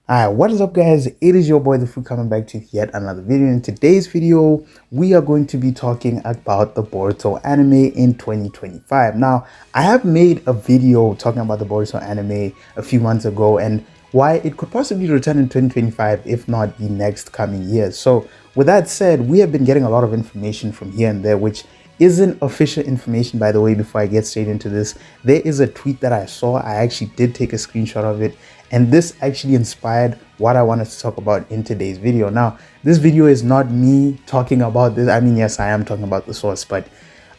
Alright, what is up guys? It is your boy The Fruit coming back to yet another video. In today's video, we are going to be talking about the Boruto anime in 2025. Now, I have made a video talking about the Boruto anime a few months ago and why it could possibly return in 2025 if not the next coming years. So with that said, we have been getting a lot of information from here and there, which isn't official information, by the way. Before I get straight into this, there is a tweet that I saw. I actually did take a screenshot of it, and this actually inspired what I wanted to talk about in today's video. Now, this video is not me talking about this. I mean, yes, I am talking about the source, but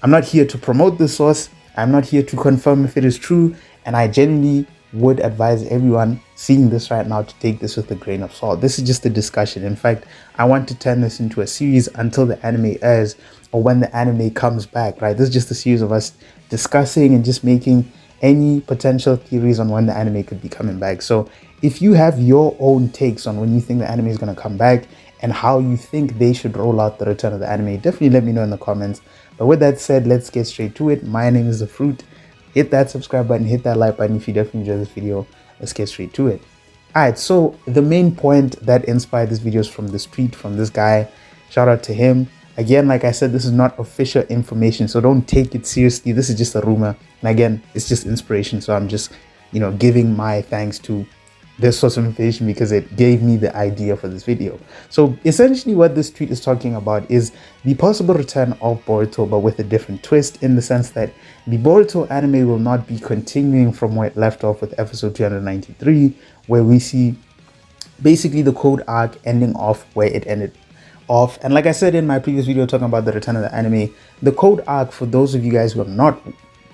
I'm not here to promote the source. I'm not here to confirm if it is true, and I genuinely would advise everyone seeing this right now to take this with a grain of salt. This is just a discussion. In fact, I want to turn this into a series until the anime airs or when the anime comes back, right? This is just a series of us discussing and just making any potential theories on when the anime could be coming back. So if you have your own takes on when you think the anime is going to come back and how you think they should roll out the return of the anime, definitely let me know in the comments. But with that said, let's get straight to it. My name is The Fruit. Hit that subscribe button, hit that like button if you definitely enjoyed this video. Let's get straight to it. Alright, so the main point that inspired this video is from this tweet from this guy. Shout out to him. Again, like I said, this is not official information, so don't take it seriously. This is just a rumor. And again, it's just inspiration. So I'm just, giving my thanks to this source of information because it gave me the idea for this video. So essentially what this tweet is talking about is the possible return of Boruto, but with a different twist, in the sense that the Boruto anime will not be continuing from where it left off with episode 293, where we see basically the code arc ending off where it ended off. And like I said in my previous video talking about the return of the anime, the code arc, for those of you guys who are not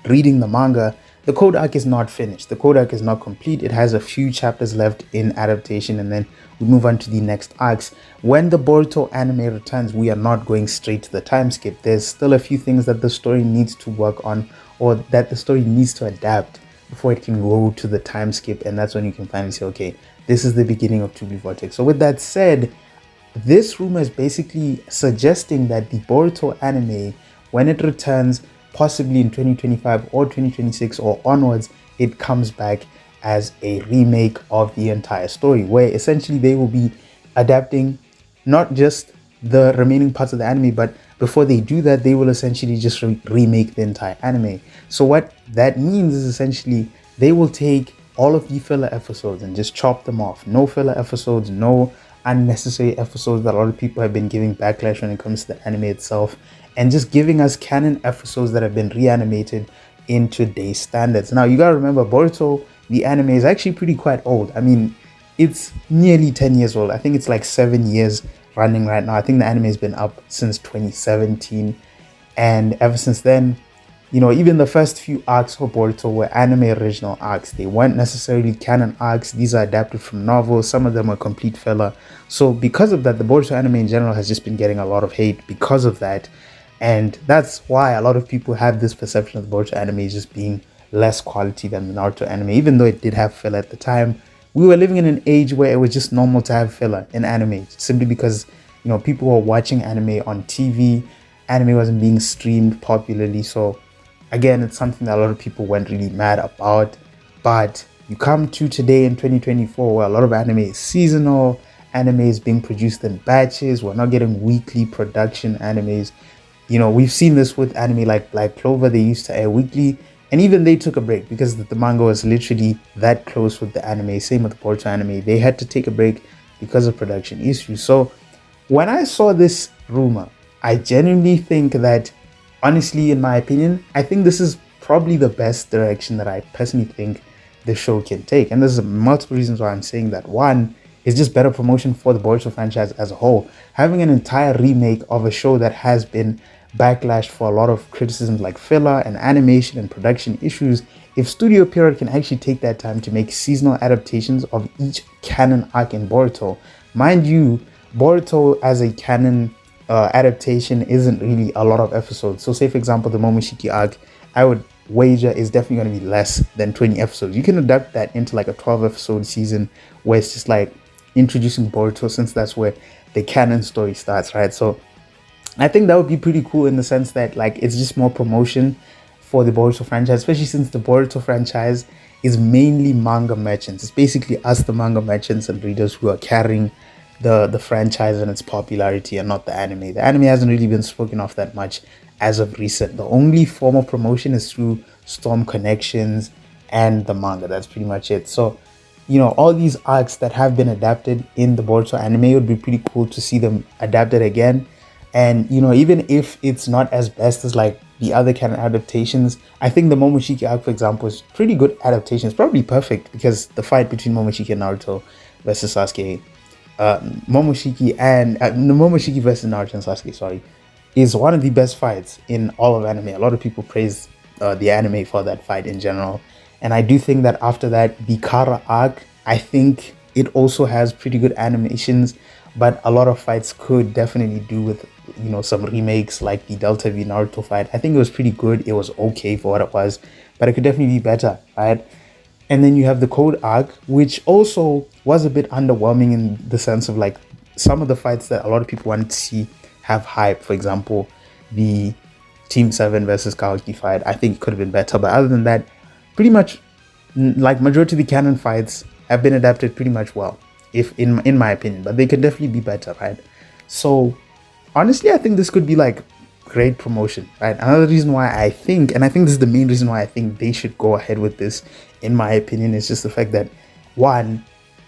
reading the manga, the code arc is not finished. The code arc is not complete. It has a few chapters left in adaptation, and then we move on to the next arcs. When the Boruto anime returns, we are not going straight to the time skip. There's still a few things that the story needs to work on, or that the story needs to adapt before it can go to the time skip, and that's when you can finally say, okay, this is the beginning of Tubi Vortex. So with that said, this rumor is basically suggesting that the Boruto anime, when it returns, possibly in 2025 or 2026 or onwards, it comes back as a remake of the entire story, where essentially they will be adapting not just the remaining parts of the anime, but before they do that, they will essentially just remake the entire anime. So what that means is essentially they will take all of the filler episodes and just chop them off. No filler episodes, no unnecessary episodes that a lot of people have been giving backlash when it comes to the anime itself, and just giving us canon episodes that have been reanimated in today's standards. Now you gotta remember, Boruto, the anime, is actually pretty quite old. I mean, it's nearly 10 years old. I think it's like 7 years running right now. I think the anime has been up since 2017, and ever since then, even the first few arcs for Boruto were anime original arcs. They weren't necessarily canon arcs. These are adapted from novels. Some of them are complete filler. So because of that, the Boruto anime in general has just been getting a lot of hate because of that. And that's why a lot of people have this perception of the Boruto anime just being less quality than the Naruto anime, even though it did have filler at the time. We were living in an age where it was just normal to have filler in anime, simply because, people were watching anime on TV. Anime wasn't being streamed popularly. So again, it's something that a lot of people weren't really mad about. But you come to today in 2024, where a lot of anime is seasonal, anime is being produced in batches. We're not getting weekly production animes. We've seen this with anime like Black Clover. They used to air weekly, and even they took a break because the manga was literally that close with the anime. Same with the Boruto anime. They had to take a break because of production issues. So when I saw this rumor, I genuinely think that, honestly, in my opinion, I think this is probably the best direction that I personally think the show can take. And there's multiple reasons why I'm saying that. One, is just better promotion for the Boruto franchise as a whole. Having an entire remake of a show that has been backlash for a lot of criticisms like filler and animation and production issues, if Studio Pierrot can actually take that time to make seasonal adaptations of each canon arc in Boruto. Mind you, Boruto as a canon adaptation isn't really a lot of episodes. So say for example, the Momoshiki arc, I would wager is definitely going to be less than 20 episodes. You can adapt that into like a 12 episode season where it's just like introducing Boruto, since that's where the canon story starts, right? So I think that would be pretty cool in the sense that like it's just more promotion for the Boruto franchise, especially since the Boruto franchise is mainly manga merchants. It's basically us, the manga merchants and readers, who are carrying the franchise and its popularity, and not the anime. The anime hasn't really been spoken of that much as of recent. The only form of promotion is through Storm Connections and the manga. That's pretty much it. So, you know, all these arcs that have been adapted in the Boruto anime, it would be pretty cool to see them adapted again. And, you know, even if it's not as best as like the other canon adaptations, I think the Momoshiki arc, for example, is pretty good adaptation. It's probably perfect because the fight between Momoshiki and Naruto versus Sasuke, Momoshiki versus Naruto and Sasuke, sorry, is one of the best fights in all of anime. A lot of people praise the anime for that fight in general. And I do think that after that, the Kara arc, I think it also has pretty good animations, but a lot of fights could definitely do with, you know, some remakes, like the Delta V Naruto fight. I think it was pretty good. It was okay for what it was, but it could definitely be better, right? And then you have the Code arc, which also was a bit underwhelming in the sense of like some of the fights that a lot of people wanted to see have hype. For example, the Team 7 versus Kawaki fight, I think it could have been better. But other than that, pretty much like majority of the canon fights have been adapted pretty much well, if in my opinion, but they could definitely be better, right? So honestly, I think this could be like great promotion, right? Another reason why I think, and I think this is the main reason why I think they should go ahead with this, in my opinion, is just the fact that, one,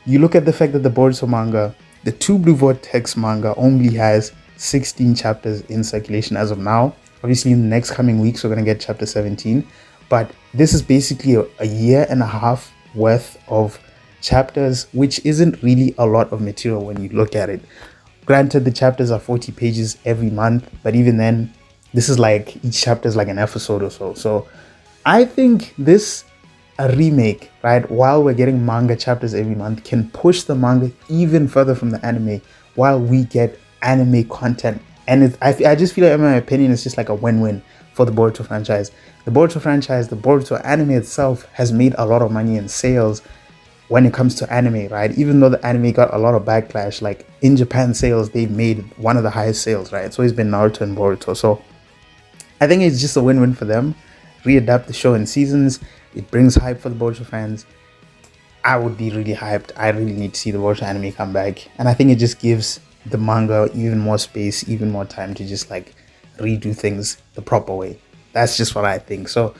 you look at the fact that the Boruto manga, the Two Blue Vortex manga, only has 16 chapters in circulation as of now. Obviously, in the next coming weeks, we're going to get chapter 17, but this is basically a year and a half worth of chapters, which isn't really a lot of material when you look at it. Granted, the chapters are 40 pages every month, but even then, this is like, each chapter is like an episode or so. So I think this, a remake, right, while we're getting manga chapters every month, can push the manga even further from the anime while we get anime content. And I just feel like, in my opinion, it's just like a win-win for the Boruto franchise. The Boruto franchise, the Boruto anime itself, has made a lot of money in sales when it comes to anime, right? Even though the anime got a lot of backlash, like in Japan sales, they made one of the highest sales, right? So it's been Naruto and Boruto. So I think it's just a win-win for them. Readapt the show in seasons. It brings hype for the Boruto fans. I would be really hyped. I really need to see the Boruto anime come back. And I think it just gives the manga even more space, even more time to just like redo things the proper way. That's just what I think. So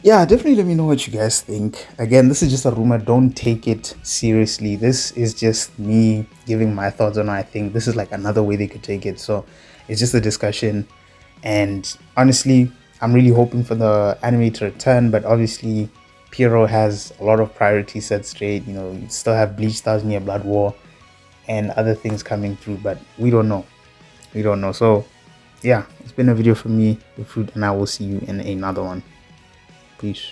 yeah, definitely let me know what you guys think. Again, this is just a rumor. Don't take it seriously. This is just me giving my thoughts on what I think. This is like another way they could take it. So it's just a discussion. And honestly, I'm really hoping for the anime to return. But obviously, Piero has a lot of priorities set straight. You know, you still have Bleach, Thousand Year Blood War, and other things coming through. But we don't know. We don't know. So yeah, it's been a video from me, The Fruit, and I will see you in another one. Peace.